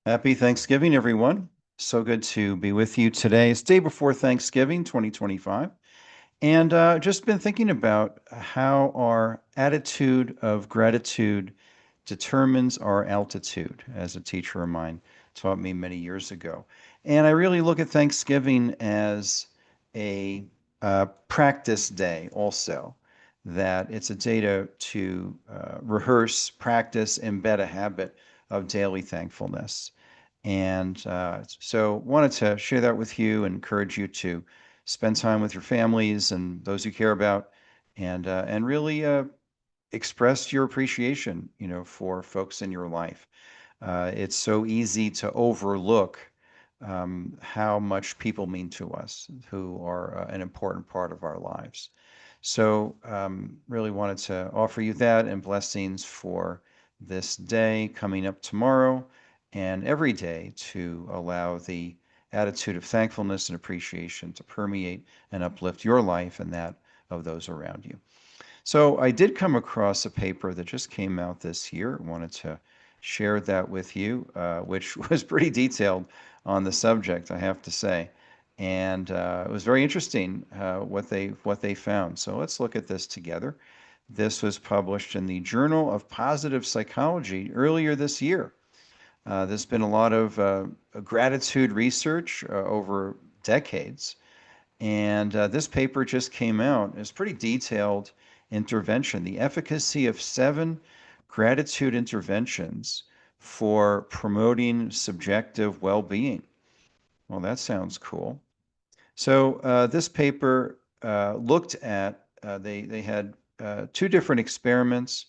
Happy Thanksgiving, everyone. So good to be with you today. It's day before Thanksgiving, 2025. And just been thinking about how our attitude of gratitude determines our altitude, as a teacher of mine taught me many years ago. And I really look at Thanksgiving as a practice day also, that it's a day to rehearse, practice, embed a habit of daily thankfulness. And so wanted to share that with you and encourage you to spend time with your families and those you care about and really express your appreciation, for folks in your life. It's so easy to overlook how much people mean to us who are an important part of our lives. So, really wanted to offer you that and blessings for this day coming up tomorrow and every day to allow the attitude of thankfulness and appreciation to permeate and uplift your life and that of those around you. So I did come across a paper that just came out this year. I wanted to share that with you, which was pretty detailed on the subject, I have to say. And it was very interesting what they found. So let's look at this together. This was published in the Journal of Positive Psychology earlier this year. There's been a lot of gratitude research over decades, and this paper just came out. It's pretty detailed intervention, the efficacy of 7 gratitude interventions for promoting subjective well-being. Well, that sounds cool. So this paper looked at, they had 2 different experiments,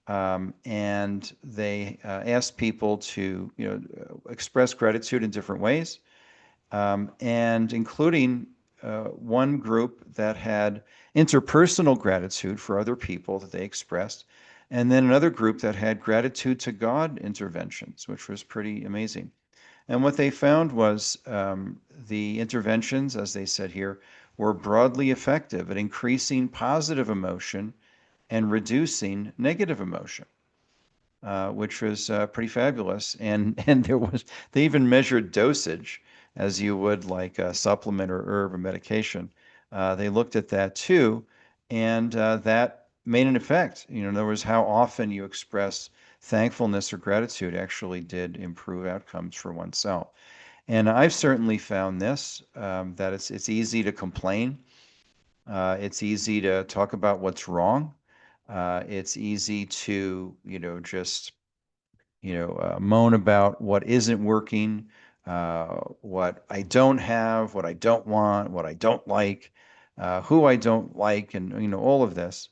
and they asked people to, express gratitude in different ways, and including one group that had interpersonal gratitude for other people that they expressed, and then another group that had gratitude to God interventions, which was pretty amazing. And what they found was the interventions, as they said here, were broadly effective at increasing positive emotion and reducing negative emotion, which was pretty fabulous. And they even measured dosage as you would like a supplement or herb or medication. They looked at that too, and that made an effect. In other words, how often you express thankfulness or gratitude actually did improve outcomes for oneself. And I've certainly found this, that it's easy to complain. It's easy to talk about what's wrong. It's easy to, just, moan about what isn't working, what I don't have, what I don't want, what I don't like, who I don't like, and, all of this.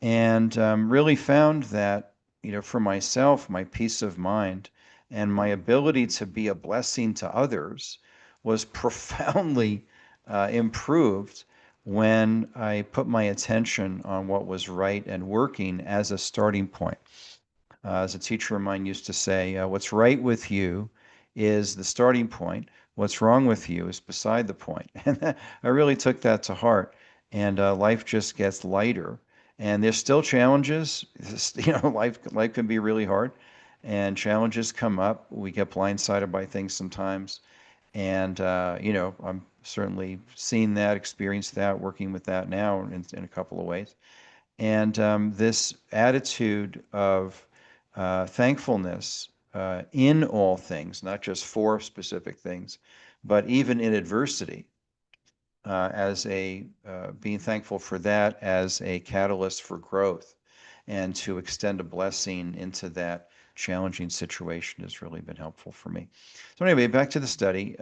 And really found that, for myself, my peace of mind and my ability to be a blessing to others was profoundly improved when I put my attention on what was right and working as a starting point. As a teacher of mine used to say, what's right with you is the starting point. What's wrong with you is beside the point. And I really took that to heart. And life just gets lighter. And there's still challenges. Life can be really hard, and challenges come up. We get blindsided by things sometimes. And I'm certainly seeing that, experienced that, working with that now in a couple of ways. And this attitude of thankfulness in all things, not just for specific things, but even in adversity, as a being thankful for that as a catalyst for growth and to extend a blessing into that challenging situation has really been helpful for me. So anyway, back to the study.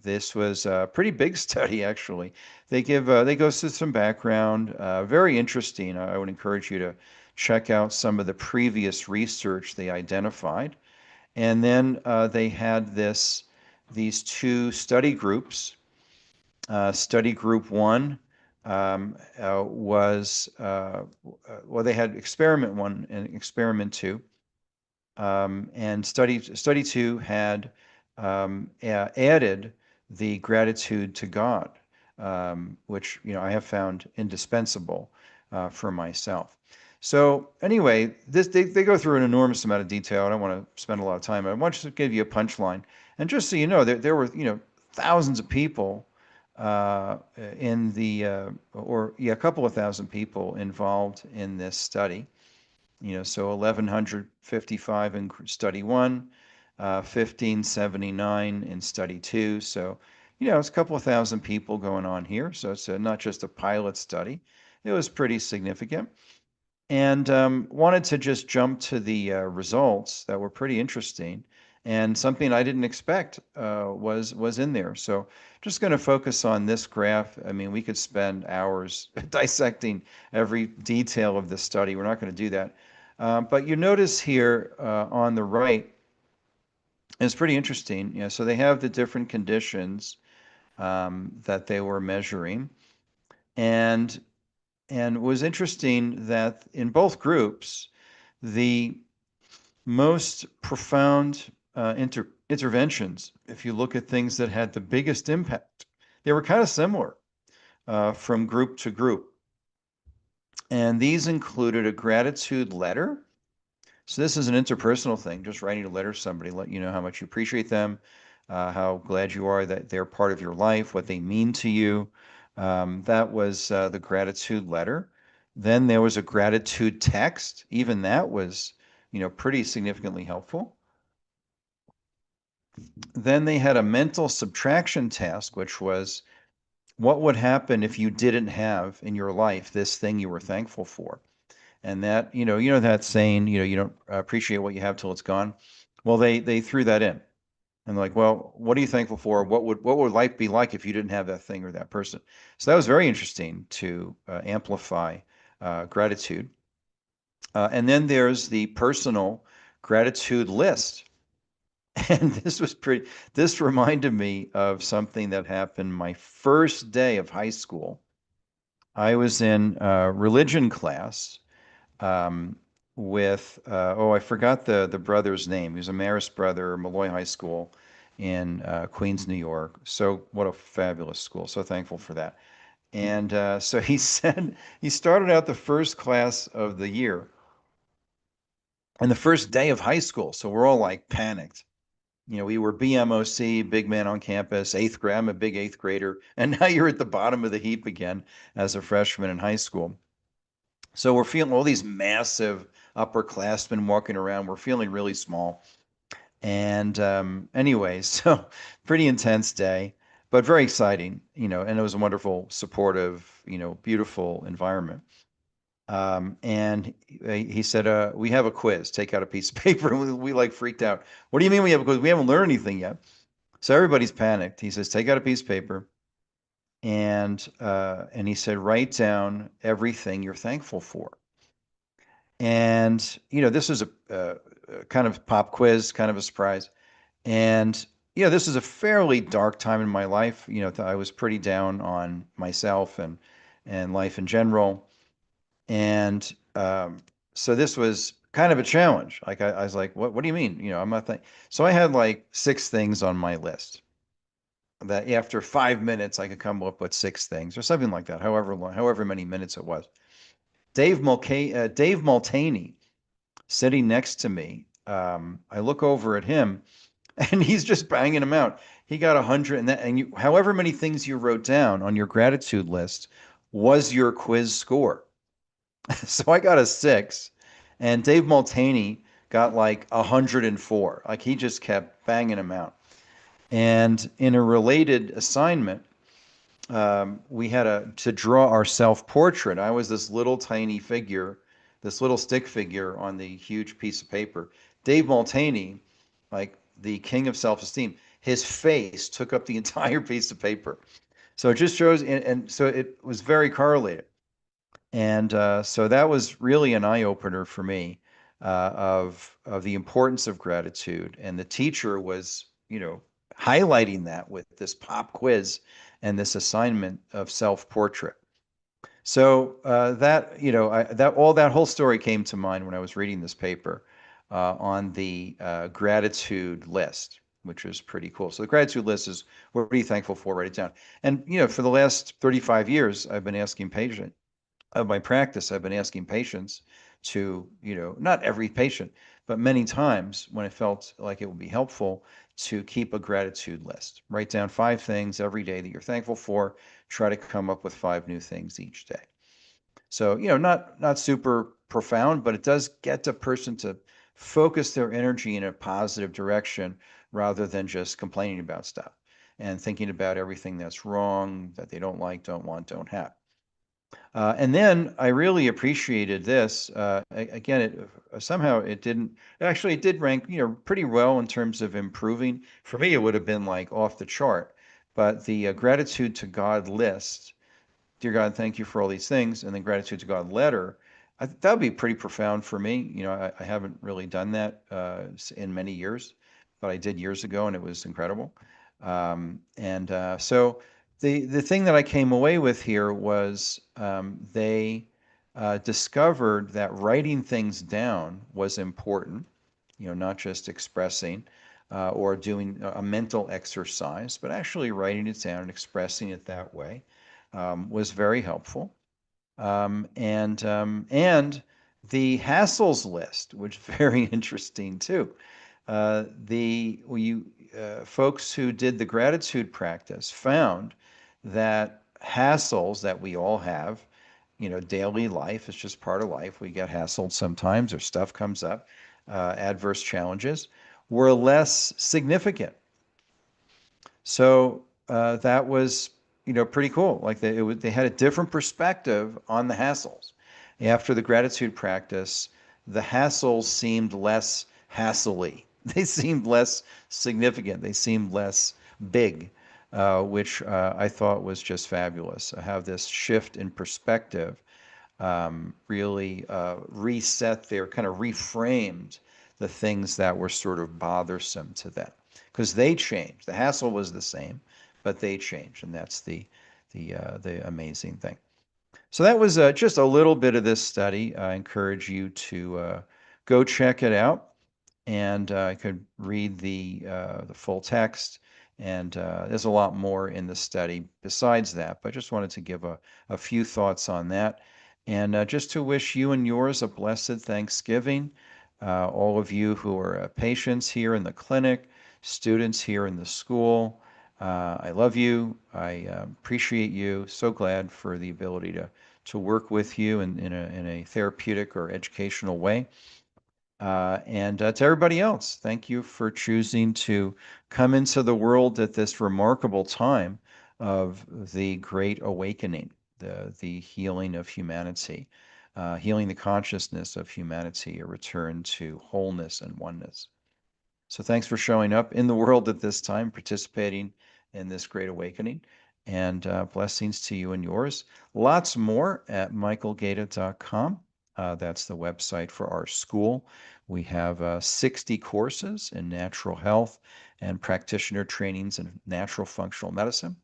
This was a pretty big study, actually. They go through some background, very interesting. I would encourage you to check out some of the previous research they identified. And then they had these 2 study groups. Study group 1 was, well, they had experiment 1 and experiment 2. And study 2 had added the gratitude to God, which I have found indispensable for myself. So anyway, they go through an enormous amount of detail. I don't want to spend a lot of time. I want to give you a punchline. And just so you know, there were, thousands of people in the, or yeah, a couple of thousand people involved in this study. So 1,155 in study one, 1,579 in study two. So, it's a couple of thousand people going on here. So it's not just a pilot study. It was pretty significant. And wanted to just jump to the results that were pretty interesting. And something I didn't expect was in there. So just going to focus on this graph. I mean, we could spend hours dissecting every detail of this study. We're not going to do that. But you notice here on the right, it's pretty interesting. So they have the different conditions that they were measuring. And it was interesting that in both groups, the most profound interventions, if you look at things that had the biggest impact, they were kind of similar from group to group. And these included a gratitude letter. So this is an interpersonal thing, just writing a letter to somebody, let you know how much you appreciate them, how glad you are that they're part of your life, what they mean to you. That was the gratitude letter. Then there was a gratitude text. Even that was, pretty significantly helpful. Then they had a mental subtraction task, which was what would happen if you didn't have in your life this thing you were thankful for? And that, that saying, you don't appreciate what you have till it's gone. Well, they threw that in. And like, well, what are you thankful for? What would life be like if you didn't have that thing or that person? So that was very interesting to amplify gratitude. And then there's the personal gratitude list. And this reminded me of something that happened my first day of high school. I was in religion class um, with, I forgot the brother's name. He was a Marist brother, Malloy High School in Queens, New York. So what a fabulous school. So thankful for that. And so he said, he started out the first class of the year and the first day of high school. So we're all like panicked. We were BMOC, big man on campus, eighth grade. I'm a big eighth grader. And now you're at the bottom of the heap again as a freshman in high school. So we're feeling all these massive upperclassmen walking around. We're feeling really small. And anyway, so pretty intense day, but very exciting, and it was a wonderful, supportive, beautiful environment. And he said, we have a quiz, take out a piece of paper. And we like freaked out. What do you mean we have a quiz? We haven't learned anything yet. So everybody's panicked. He says, take out a piece of paper. And he said, write down everything you're thankful for. And, this is a kind of pop quiz, kind of a surprise. And, this is a fairly dark time in my life. I was pretty down on myself and life in general. And so this was kind of a challenge. Like I was like, what do you mean? I'm not so I had like 6 things on my list that after 5 minutes I could come up with 6 things or something like that, however long, however many minutes it was. Dave Multaney sitting next to me. I look over at him and he's just banging them out. He got 100 and however many things you wrote down on your gratitude list was your quiz score. So I got a 6 and Dave Multaney got like 104. Like he just kept banging them out. And in a related assignment, we had to draw our self-portrait. I was this little tiny figure, this little stick figure on the huge piece of paper. Dave Multaney, like the king of self-esteem, his face took up the entire piece of paper. So it just shows, and so it was very correlated. And so that was really an eye-opener for me of the importance of gratitude. And the teacher was, highlighting that with this pop quiz and this assignment of self-portrait. So that, that whole story came to mind when I was reading this paper on the gratitude list, which was pretty cool. So the gratitude list is, what are you thankful for? Write it down. And, for the last 35 years, I've been asking patients of my practice, I've been asking patients to, not every patient, but many times when it felt like it would be helpful to keep a gratitude list. Write down 5 things every day that you're thankful for. Try to come up with 5 new things each day. So, not super profound, but it does get the person to focus their energy in a positive direction rather than just complaining about stuff and thinking about everything that's wrong, that they don't like, don't want, don't have. And then I really appreciated this. Again, somehow it didn't. Actually, it did rank, pretty well in terms of improving. For me, it would have been like off the chart. But the gratitude to God list, dear God, thank you for all these things, and then gratitude to God letter, that would be pretty profound for me. I haven't really done that in many years, but I did years ago, and it was incredible. So the thing that I came away with here was they discovered that writing things down was important, not just expressing or doing a mental exercise, but actually writing it down and expressing it that way was very helpful. And the hassles list, which is very interesting too. The you Folks who did the gratitude practice found that hassles that we all have, daily life is just part of life. We get hassled sometimes, or stuff comes up, adverse challenges, were less significant. So that was, pretty cool. Like they had a different perspective on the hassles. After the gratitude practice, the hassles seemed less hassly. They seemed less significant. They seemed less big, which I thought was just fabulous. I have this shift in perspective really reset their kind of reframed the things that were sort of bothersome to them because they changed. The hassle was the same, but they changed, and that's the amazing thing. So that was just a little bit of this study. I encourage you to go check it out, and I could read the full text. And there's a lot more in the study besides that, but I just wanted to give a few thoughts on that. And just to wish you and yours a blessed Thanksgiving. All of you who are patients here in the clinic, students here in the school, I love you. I appreciate you. So glad for the ability to work with you in a therapeutic or educational way. And to everybody else, thank you for choosing to come into the world at this remarkable time of the Great Awakening, the healing of humanity, healing the consciousness of humanity, a return to wholeness and oneness. So thanks for showing up in the world at this time, participating in this Great Awakening, and blessings to you and yours. Lots more at michaelgaeta.com. That's the website for our school. We have 60 courses in natural health and practitioner trainings in natural functional medicine.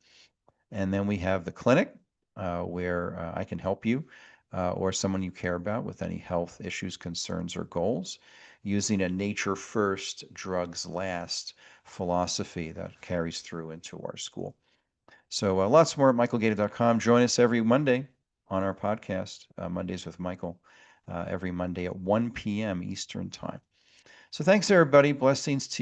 And then we have the clinic where I can help you or someone you care about with any health issues, concerns, or goals using a nature first, drugs last philosophy that carries through into our school. So lots more at michaelgaeta.com. Join us every Monday on our podcast, Mondays with Michael, every Monday at 1 p.m. Eastern Time. So thanks, everybody. Blessings to you.